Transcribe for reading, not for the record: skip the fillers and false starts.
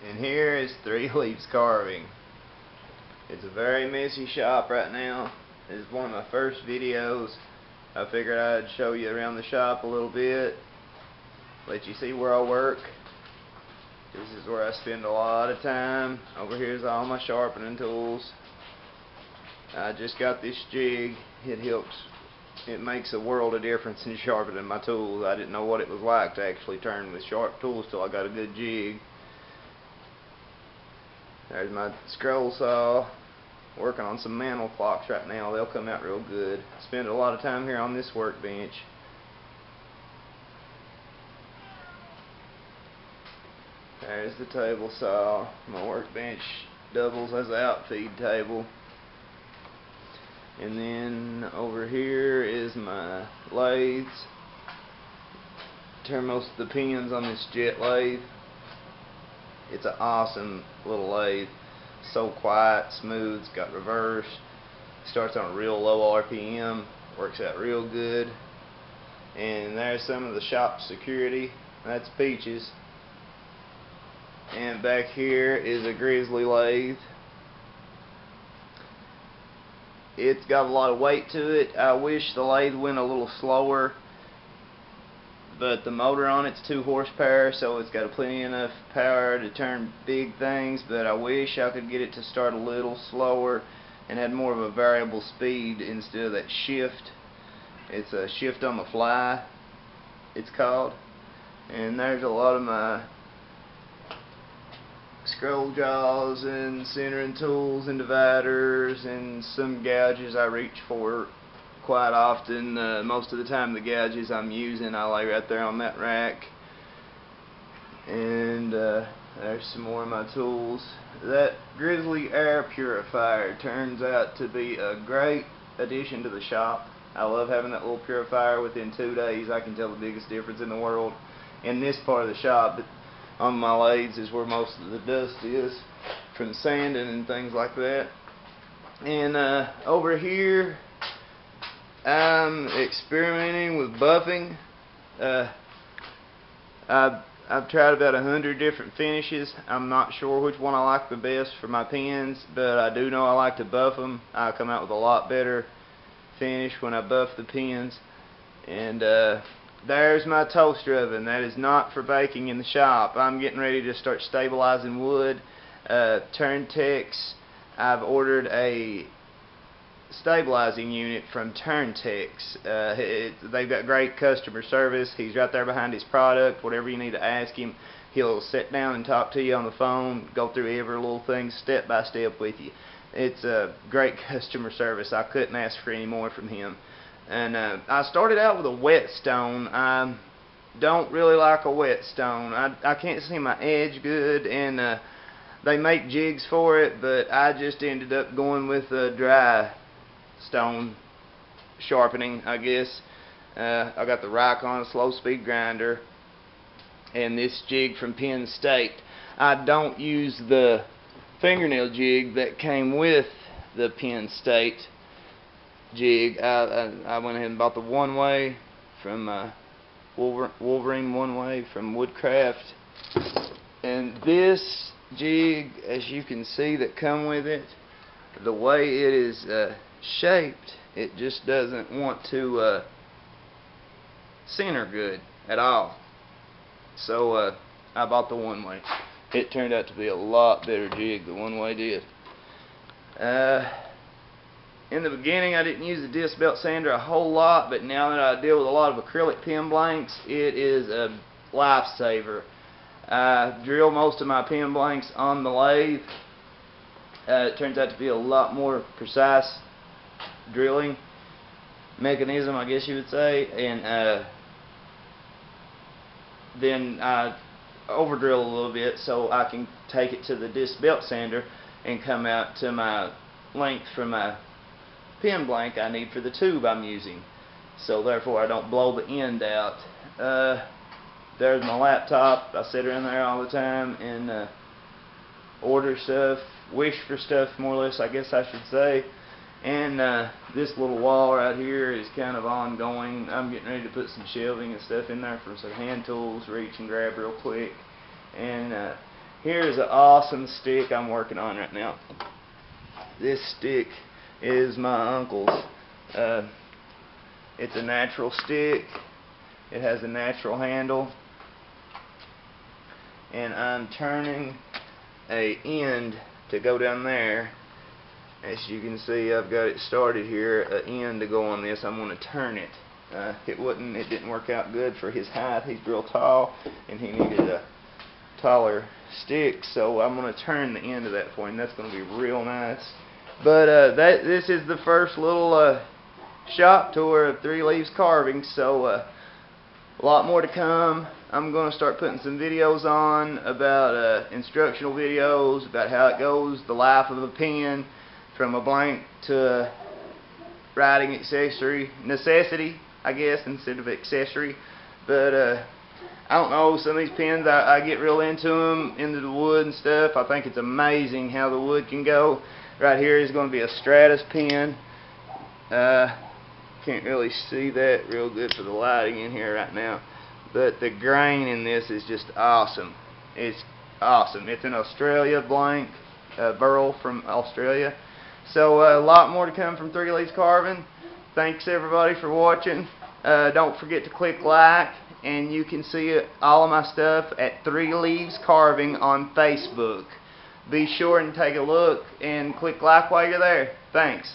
And here is Three Leaves Carving. It's a very messy shop right now. This is one of my first videos. I figured I'd show you around the shop a little bit, let you see where I work. This is where I spend a lot of time. Over here is all my sharpening tools. I just got this jig. It makes a world of difference in sharpening my tools. I didn't know what it was like to actually turn with sharp tools till I got a good jig. There's my scroll saw. Working on some mantle clocks right now. They'll come out real good. Spend a lot of time here on this workbench. There's the table saw. My workbench doubles as an outfeed table. And then over here is my lathes. Turn most of the pins on this jet lathe. It's an awesome little lathe. So quiet, smooth, it's got reverse. Starts on a real low RPM. Works out real good. And there's some of the shop security. That's Peaches. And back here is a grizzly lathe. It's got a lot of weight to it. I wish the lathe went a little slower, but the motor on it's 2 horsepower, so it's got plenty enough power to turn big things, but I wish I could get it to start a little slower and had more of a variable speed instead of that shift. It's a shift on the fly, it's called. And there's a lot of my scroll jaws and centering tools and dividers and some gouges I reach for quite often. Most of the time the gouges I'm using I lay right there on that rack. And there's some more of my tools. That Grizzly air purifier turns out to be a great addition to the shop. I love having that little purifier. Within 2 days I can tell the biggest difference in the world in this part of the shop. But on my lathes is where most of the dust is from sanding and things like that. And over here I'm experimenting with buffing. I've tried about 100 different finishes. I'm not sure which one I like the best for my pens, but I do know I like to buff them. I come out with a lot better finish when I buff the pens. And there's my toaster oven. That is not for baking in the shop. I'm getting ready to start stabilizing wood. Turntex. I've ordered a stabilizing unit from Turntex. They've got great customer service. He's right there behind his product. Whatever you need to ask him, he'll sit down and talk to you on the phone, go through every little thing step by step with you. It's a great customer service. I couldn't ask for any more from him. And I started out with a whetstone. I don't really like a whetstone. I can't see my edge good, and they make jigs for it, but I just ended up going with a dry stone sharpening, I guess. I got the Rikon slow speed grinder and this jig from Penn State. I don't use the fingernail jig that came with the Penn State jig. I went ahead and bought the one way from Wolverine one way from Woodcraft. And this jig, as you can see that come with it, the way it is shaped, it just doesn't want to center good at all. So I bought the one way. It turned out to be a lot better jig, the one way did. In the beginning I didn't use the disc belt sander a whole lot, but now that I deal with a lot of acrylic pen blanks, it is a lifesaver. I drill most of my pen blanks on the lathe. It turns out to be a lot more precise drilling mechanism, I guess you would say, and then I over drill a little bit so I can take it to the disc belt sander and come out to my length for my pen blank I need for the tube I'm using, so therefore I don't blow the end out. There's my laptop. I sit around there all the time and order stuff, wish for stuff more or less, I guess I should say. And this little wall right here is kind of ongoing. I'm getting ready to put some shelving and stuff in there for some hand tools, reach and grab real quick. And Here's an awesome stick I'm working on right now. This stick is my uncle's. It's a natural stick. It has a natural handle. And I'm turning a end to go down there. As you can see, I've got it started here, an end to go on this. I'm going to turn it. It didn't work out good for his height. He's real tall, and he needed a taller stick. So I'm going to turn the end of that for him. That's going to be real nice. But this is the first little shop tour of Three Leaves Carving. So a lot more to come. I'm going to start putting some videos on about instructional videos about how it goes, the life of a pen from a blank to a writing necessity, I guess, instead of accessory. But I don't know, some of these pens, I get real into them, into the wood and stuff. I think it's amazing how the wood can go. Right here is going to be a Stratus pen. Can't really see that real good for the lighting in here right now. But the grain in this is just awesome. It's awesome. It's an Australia blank, burl from Australia. So a lot more to come from Three Leaves Carving. Thanks everybody for watching. Don't forget to click like, and you can see all of my stuff at Three Leaves Carving on Facebook. Be sure and take a look and click like while you're there. Thanks.